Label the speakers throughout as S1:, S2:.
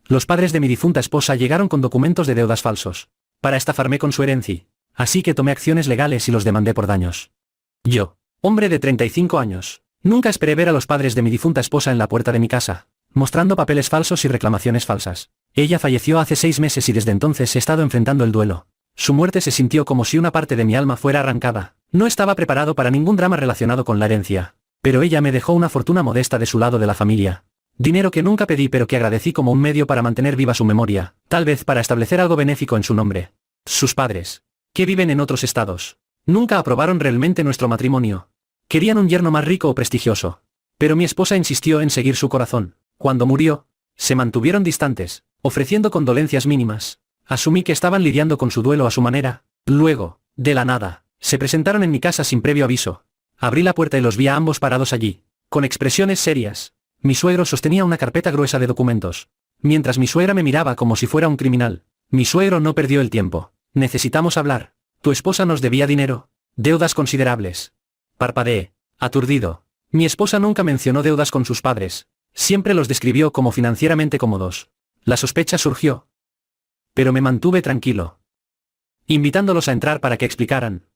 S1: Los padres de mi difunta esposa llegaron con documentos de deudas falsos, para estafarme con su herencia, así que tomé acciones legales y los demandé por daños. Yo, hombre de 35 años, nunca esperé ver a los padres de mi difunta esposa en la puerta de mi casa, mostrando papeles falsos y reclamaciones falsas. Ella falleció hace 6 meses y desde entonces he estado enfrentando el duelo. Su muerte se sintió como si una parte de mi alma fuera arrancada. No estaba preparado para ningún drama relacionado con la herencia, pero ella me dejó una fortuna modesta de su lado de la familia. Dinero que nunca pedí pero que agradecí como un medio para mantener viva su memoria, tal vez para establecer algo benéfico en su nombre. Sus padres, que viven en otros estados, nunca aprobaron realmente nuestro matrimonio. Querían un yerno más rico o prestigioso. Pero mi esposa insistió en seguir su corazón. Cuando murió, se mantuvieron distantes, ofreciendo condolencias mínimas. Asumí que estaban lidiando con su duelo a su manera. Luego, de la nada, se presentaron en mi casa sin previo aviso. Abrí la puerta y los vi a ambos parados allí, con expresiones serias. Mi suegro sostenía una carpeta gruesa de documentos, mientras mi suegra me miraba como si fuera un criminal. Mi suegro no perdió el tiempo. Necesitamos hablar. Tu esposa nos debía dinero. Deudas considerables. Parpadeé, aturdido. Mi esposa nunca mencionó deudas con sus padres. Siempre los describió como financieramente cómodos. La sospecha surgió. Pero me mantuve tranquilo, invitándolos a entrar para que explicaran.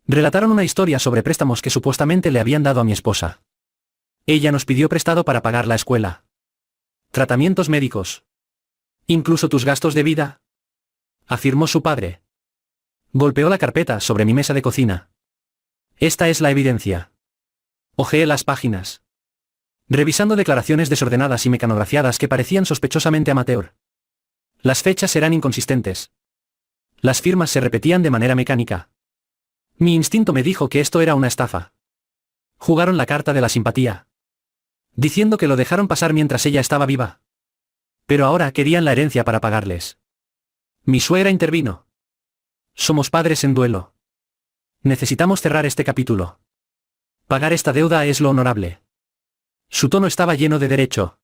S1: Relataron una historia sobre préstamos que supuestamente le habían dado a mi esposa. Ella nos pidió prestado para pagar la escuela, tratamientos médicos, incluso tus gastos de vida, afirmó su padre. Golpeó la carpeta sobre mi mesa de cocina. Esta es la evidencia. Hojeé las páginas, revisando declaraciones desordenadas y mecanografiadas que parecían sospechosamente amateur. Las fechas eran inconsistentes. Las firmas se repetían de manera mecánica. Mi instinto me dijo que esto era una estafa. Jugaron la carta de la simpatía, diciendo que lo dejaron pasar mientras ella estaba viva. Pero ahora querían la herencia para pagarles. Mi suegra intervino. Somos padres en duelo. Necesitamos cerrar este capítulo. Pagar esta deuda es lo honorable. Su tono estaba lleno de derecho.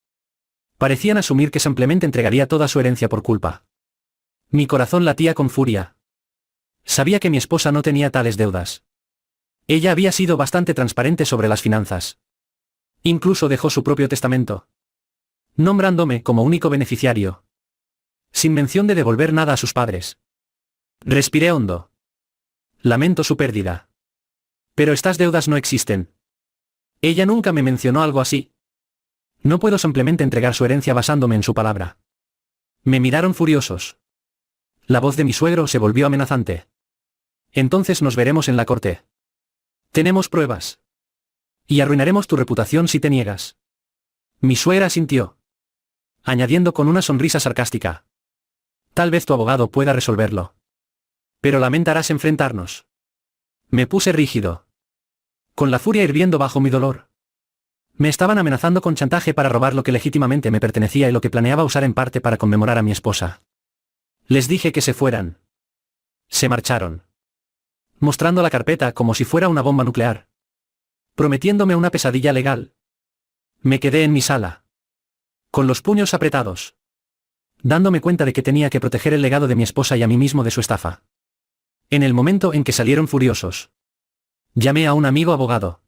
S1: Parecían asumir que simplemente entregaría toda su herencia por culpa. Mi corazón latía con furia. Sabía que mi esposa no tenía tales deudas. Ella había sido bastante transparente sobre las finanzas. Incluso dejó su propio testamento, nombrándome como único beneficiario, sin mención de devolver nada a sus padres. Respiré hondo. Lamento su pérdida. Pero estas deudas no existen. Ella nunca me mencionó algo así. No puedo simplemente entregar su herencia basándome en su palabra. Me miraron furiosos. La voz de mi suegro se volvió amenazante. Entonces nos veremos en la corte. Tenemos pruebas. Y arruinaremos tu reputación si te niegas. Mi suegra asintió, añadiendo con una sonrisa sarcástica. Tal vez tu abogado pueda resolverlo. Pero lamentarás enfrentarnos. Me puse rígido, con la furia hirviendo bajo mi dolor. Me estaban amenazando con chantaje para robar lo que legítimamente me pertenecía y lo que planeaba usar en parte para conmemorar a mi esposa. Les dije que se fueran. Se marcharon, mostrando la carpeta como si fuera una bomba nuclear, prometiéndome una pesadilla legal. Me quedé en mi sala, con los puños apretados, dándome cuenta de que tenía que proteger el legado de mi esposa y a mí mismo de su estafa. En el momento en que salieron furiosos, llamé a un amigo abogado,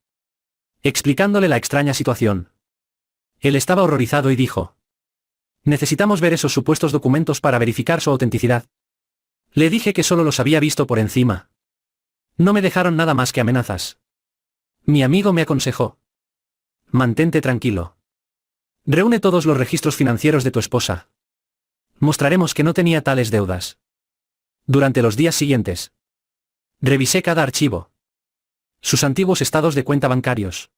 S1: explicándole la extraña situación. Él estaba horrorizado y dijo: necesitamos ver esos supuestos documentos para verificar su autenticidad. Le dije que solo los había visto por encima. No me dejaron nada más que amenazas. Mi amigo me aconsejó: mantente tranquilo. Reúne todos los registros financieros de tu esposa. Mostraremos que no tenía tales deudas. Durante los días siguientes, revisé cada archivo. Sus antiguos estados de cuenta bancarios.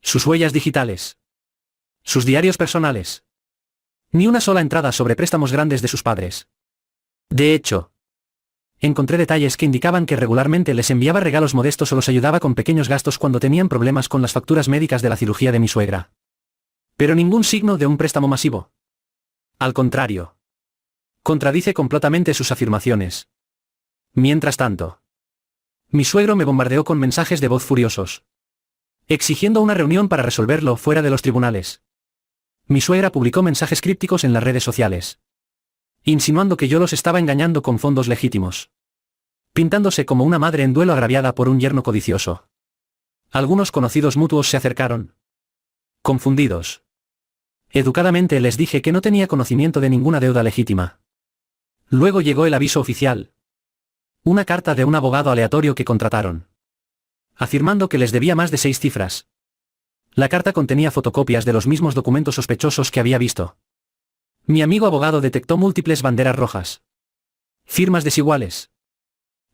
S1: Sus huellas digitales. Sus diarios personales. Ni una sola entrada sobre préstamos grandes de sus padres. De hecho, encontré detalles que indicaban que regularmente les enviaba regalos modestos o los ayudaba con pequeños gastos cuando tenían problemas con las facturas médicas de la cirugía de mi suegra. Pero ningún signo de un préstamo masivo. Al contrario, contradice completamente sus afirmaciones. Mientras tanto, mi suegro me bombardeó con mensajes de voz furiosos, exigiendo una reunión para resolverlo fuera de los tribunales. Mi suegra publicó mensajes crípticos en las redes sociales, insinuando que yo los estaba engañando con fondos legítimos, pintándose como una madre en duelo agraviada por un yerno codicioso. Algunos conocidos mutuos se acercaron, confundidos. Educadamente les dije que no tenía conocimiento de ninguna deuda legítima. Luego llegó el aviso oficial. Una carta de un abogado aleatorio que contrataron, afirmando que les debía más de 6 cifras. La carta contenía fotocopias de los mismos documentos sospechosos que había visto. Mi amigo abogado detectó múltiples banderas rojas. Firmas desiguales.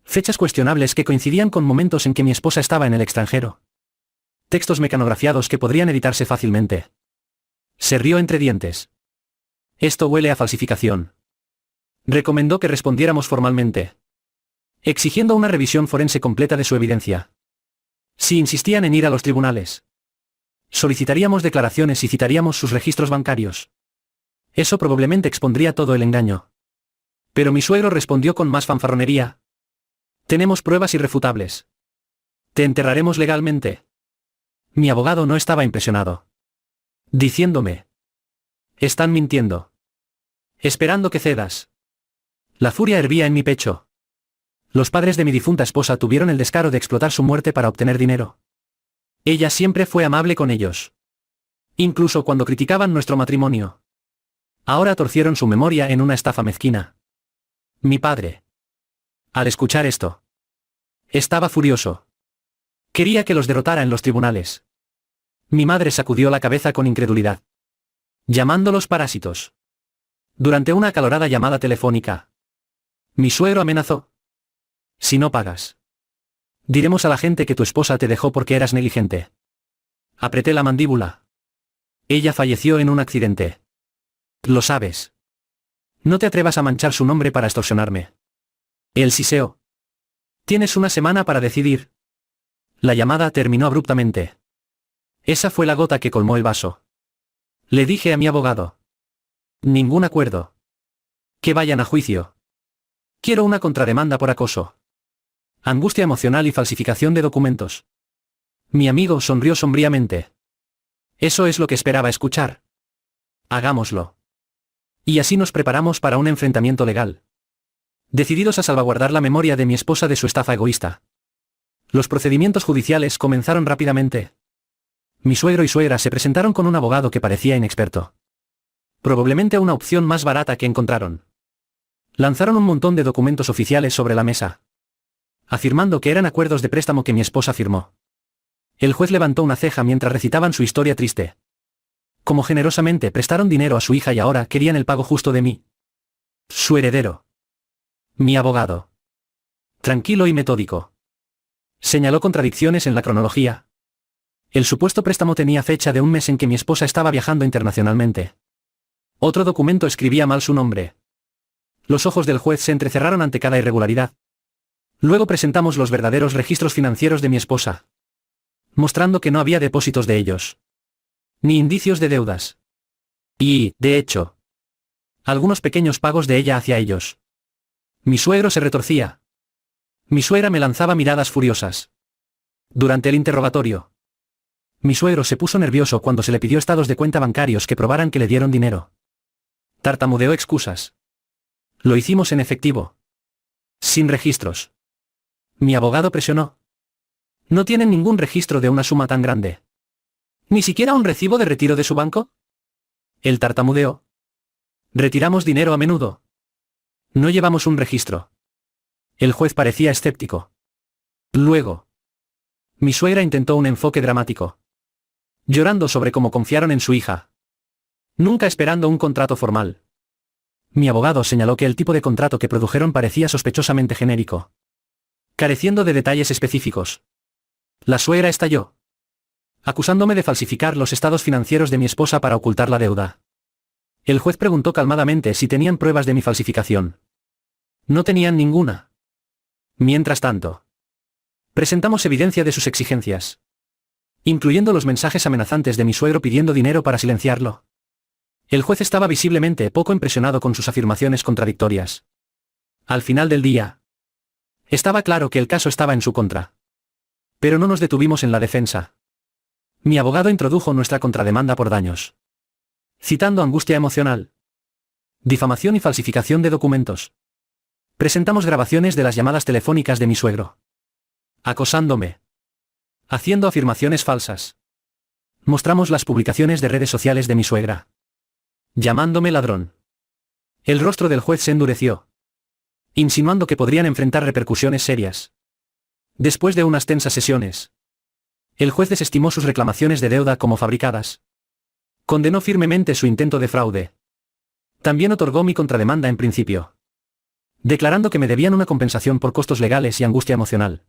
S1: Fechas cuestionables que coincidían con momentos en que mi esposa estaba en el extranjero. Textos mecanografiados que podrían editarse fácilmente. Se rió entre dientes. Esto huele a falsificación. Recomendó que respondiéramos formalmente, exigiendo una revisión forense completa de su evidencia. Si insistían en ir a los tribunales, solicitaríamos declaraciones y citaríamos sus registros bancarios. Eso probablemente expondría todo el engaño. Pero mi suegro respondió con más fanfarronería. Tenemos pruebas irrefutables. Te enterraremos legalmente. Mi abogado no estaba impresionado, diciéndome: están mintiendo. Esperando que cedas. La furia hervía en mi pecho. Los padres de mi difunta esposa tuvieron el descaro de explotar su muerte para obtener dinero. Ella siempre fue amable con ellos, incluso cuando criticaban nuestro matrimonio. Ahora torcieron su memoria en una estafa mezquina. Mi padre, al escuchar esto, estaba furioso. Quería que los derrotara en los tribunales. Mi madre sacudió la cabeza con incredulidad, llamándolos parásitos. Durante una acalorada llamada telefónica, mi suegro amenazó: si no pagas, diremos a la gente que tu esposa te dejó porque eras negligente. Apreté la mandíbula. Ella falleció en un accidente. Lo sabes. No te atrevas a manchar su nombre para extorsionarme. Él siseó. Tienes una semana para decidir. La llamada terminó abruptamente. Esa fue la gota que colmó el vaso. Le dije a mi abogado: ningún acuerdo. Que vayan a juicio. Quiero una contrademanda por acoso, angustia emocional y falsificación de documentos. Mi amigo sonrió sombríamente. Eso es lo que esperaba escuchar. Hagámoslo. Y así nos preparamos para un enfrentamiento legal, decididos a salvaguardar la memoria de mi esposa de su estafa egoísta. Los procedimientos judiciales comenzaron rápidamente. Mi suegro y suegra se presentaron con un abogado que parecía inexperto. Probablemente una opción más barata que encontraron. Lanzaron un montón de documentos oficiales sobre la mesa, afirmando que eran acuerdos de préstamo que mi esposa firmó. El juez levantó una ceja mientras recitaban su historia triste. Como generosamente prestaron dinero a su hija y ahora querían el pago justo de mí, su heredero. Mi abogado, tranquilo y metódico, señaló contradicciones en la cronología. El supuesto préstamo tenía fecha de un mes en que mi esposa estaba viajando internacionalmente. Otro documento escribía mal su nombre. Los ojos del juez se entrecerraron ante cada irregularidad. Luego presentamos los verdaderos registros financieros de mi esposa, mostrando que no había depósitos de ellos, ni indicios de deudas. Y, de hecho, algunos pequeños pagos de ella hacia ellos. Mi suegro se retorcía. Mi suegra me lanzaba miradas furiosas. Durante el interrogatorio, mi suegro se puso nervioso cuando se le pidió estados de cuenta bancarios que probaran que le dieron dinero. Tartamudeó excusas. Lo hicimos en efectivo, sin registros. Mi abogado presionó. ¿No tienen ningún registro de una suma tan grande? ¿Ni siquiera un recibo de retiro de su banco? Él tartamudeó. Retiramos dinero a menudo. No llevamos un registro. El juez parecía escéptico. Luego, mi suegra intentó un enfoque dramático, llorando sobre cómo confiaron en su hija, nunca esperando un contrato formal. Mi abogado señaló que el tipo de contrato que produjeron parecía sospechosamente genérico, careciendo de detalles específicos. La suegra estalló, acusándome de falsificar los estados financieros de mi esposa para ocultar la deuda. El juez preguntó calmadamente si tenían pruebas de mi falsificación. No tenían ninguna. Mientras tanto, presentamos evidencia de sus exigencias, incluyendo los mensajes amenazantes de mi suegro pidiendo dinero para silenciarlo. El juez estaba visiblemente poco impresionado con sus afirmaciones contradictorias. Al final del día, estaba claro que el caso estaba en su contra. Pero no nos detuvimos en la defensa. Mi abogado introdujo nuestra contrademanda por daños, citando angustia emocional, difamación y falsificación de documentos. Presentamos grabaciones de las llamadas telefónicas de mi suegro, acosándome, haciendo afirmaciones falsas. Mostramos las publicaciones de redes sociales de mi suegra, llamándome ladrón. El rostro del juez se endureció, insinuando que podrían enfrentar repercusiones serias. Después de unas tensas sesiones, el juez desestimó sus reclamaciones de deuda como fabricadas. Condenó firmemente su intento de fraude. También otorgó mi contrademanda en principio, declarando que me debían una compensación por costos legales y angustia emocional.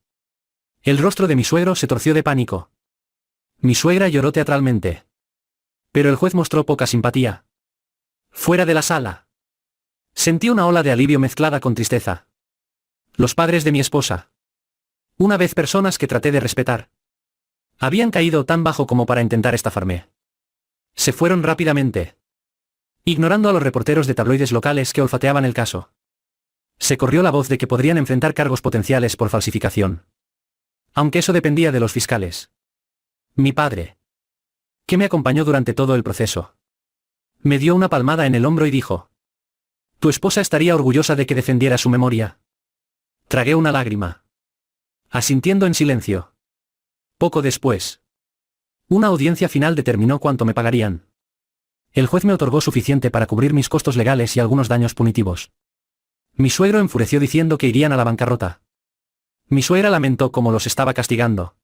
S1: El rostro de mi suegro se torció de pánico. Mi suegra lloró teatralmente. Pero el juez mostró poca simpatía. Fuera de la sala, sentí una ola de alivio mezclada con tristeza. Los padres de mi esposa, una vez personas que traté de respetar, habían caído tan bajo como para intentar estafarme. Se fueron rápidamente, ignorando a los reporteros de tabloides locales que olfateaban el caso. Se corrió la voz de que podrían enfrentar cargos potenciales por falsificación. Aunque eso dependía de los fiscales. Mi padre, que me acompañó durante todo el proceso, me dio una palmada en el hombro y dijo: «Tu esposa estaría orgullosa de que defendiera su memoria». Tragué una lágrima, asintiendo en silencio. Poco después, una audiencia final determinó cuánto me pagarían. El juez me otorgó suficiente para cubrir mis costos legales y algunos daños punitivos. Mi suegro enfureció diciendo que irían a la bancarrota. Mi suegra lamentó cómo los estaba castigando.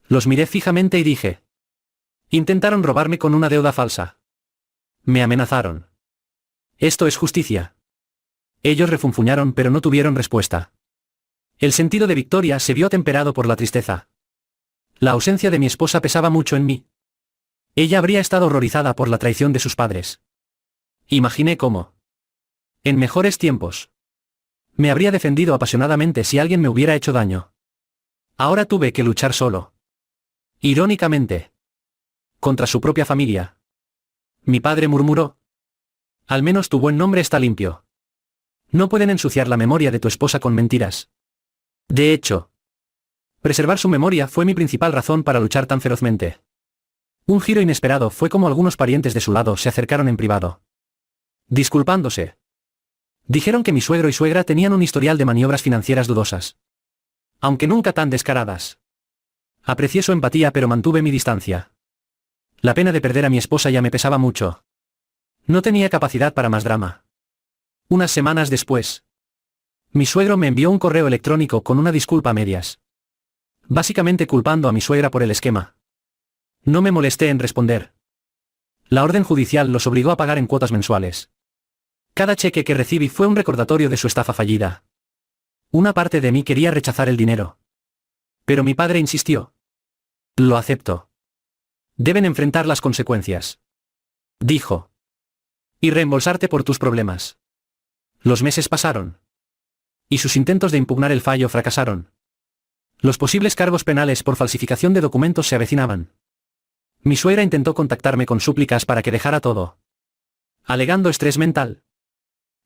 S1: Los miré fijamente y dije: «Intentaron robarme con una deuda falsa. Me amenazaron. Esto es justicia». Ellos refunfuñaron pero no tuvieron respuesta. El sentido de victoria se vio atemperado por la tristeza. La ausencia de mi esposa pesaba mucho en mí. Ella habría estado horrorizada por la traición de sus padres. Imaginé cómo, en mejores tiempos, me habría defendido apasionadamente si alguien me hubiera hecho daño. Ahora tuve que luchar solo. Irónicamente, contra su propia familia. Mi padre murmuró: «Al menos tu buen nombre está limpio. No pueden ensuciar la memoria de tu esposa con mentiras». De hecho, preservar su memoria fue mi principal razón para luchar tan ferozmente. Un giro inesperado fue como algunos parientes de su lado se acercaron en privado, disculpándose. Dijeron que mi suegro y suegra tenían un historial de maniobras financieras dudosas, aunque nunca tan descaradas. Aprecié su empatía pero mantuve mi distancia. La pena de perder a mi esposa ya me pesaba mucho. No tenía capacidad para más drama. Unas semanas después, mi suegro me envió un correo electrónico con una disculpa a medias, básicamente culpando a mi suegra por el esquema. No me molesté en responder. La orden judicial los obligó a pagar en cuotas mensuales. Cada cheque que recibí fue un recordatorio de su estafa fallida. Una parte de mí quería rechazar el dinero, pero mi padre insistió. «Lo acepto. Deben enfrentar las consecuencias», dijo, «y reembolsarte por tus problemas». Los meses pasaron, y sus intentos de impugnar el fallo fracasaron. Los posibles cargos penales por falsificación de documentos se avecinaban. Mi suegra intentó contactarme con súplicas para que dejara todo, alegando estrés mental.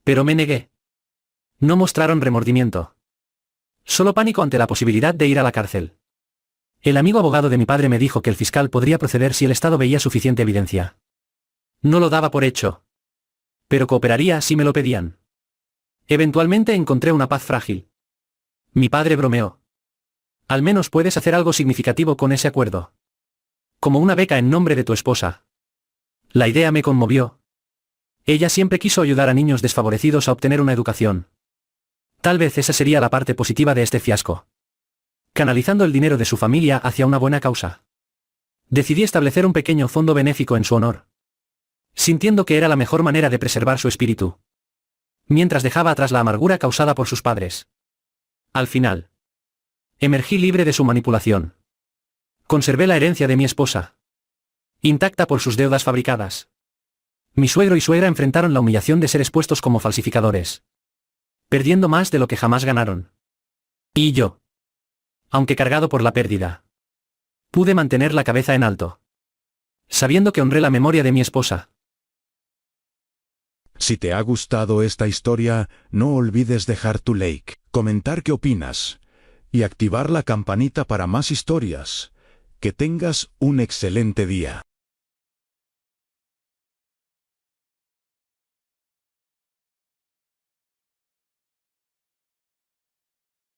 S1: Pero me negué. No mostraron remordimiento, solo pánico ante la posibilidad de ir a la cárcel. El amigo abogado de mi padre me dijo que el fiscal podría proceder si el Estado veía suficiente evidencia. No lo daba por hecho, pero cooperaría si me lo pedían. Eventualmente encontré una paz frágil. Mi padre bromeó: «Al menos puedes hacer algo significativo con ese acuerdo. Como una beca en nombre de tu esposa». La idea me conmovió. Ella siempre quiso ayudar a niños desfavorecidos a obtener una educación. Tal vez esa sería la parte positiva de este fiasco. Canalizando el dinero de su familia hacia una buena causa, decidí establecer un pequeño fondo benéfico en su honor, sintiendo que era la mejor manera de preservar su espíritu, mientras dejaba atrás la amargura causada por sus padres. Al final, emergí libre de su manipulación. Conservé la herencia de mi esposa, intacta por sus deudas fabricadas. Mi suegro y suegra enfrentaron la humillación de ser expuestos como falsificadores, perdiendo más de lo que jamás ganaron. Y yo, aunque cargado por la pérdida, pude mantener la cabeza en alto, sabiendo que honré la memoria de mi esposa.
S2: Si te ha gustado esta historia, no olvides dejar tu like, comentar qué opinas y activar la campanita para más historias. Que tengas un excelente día.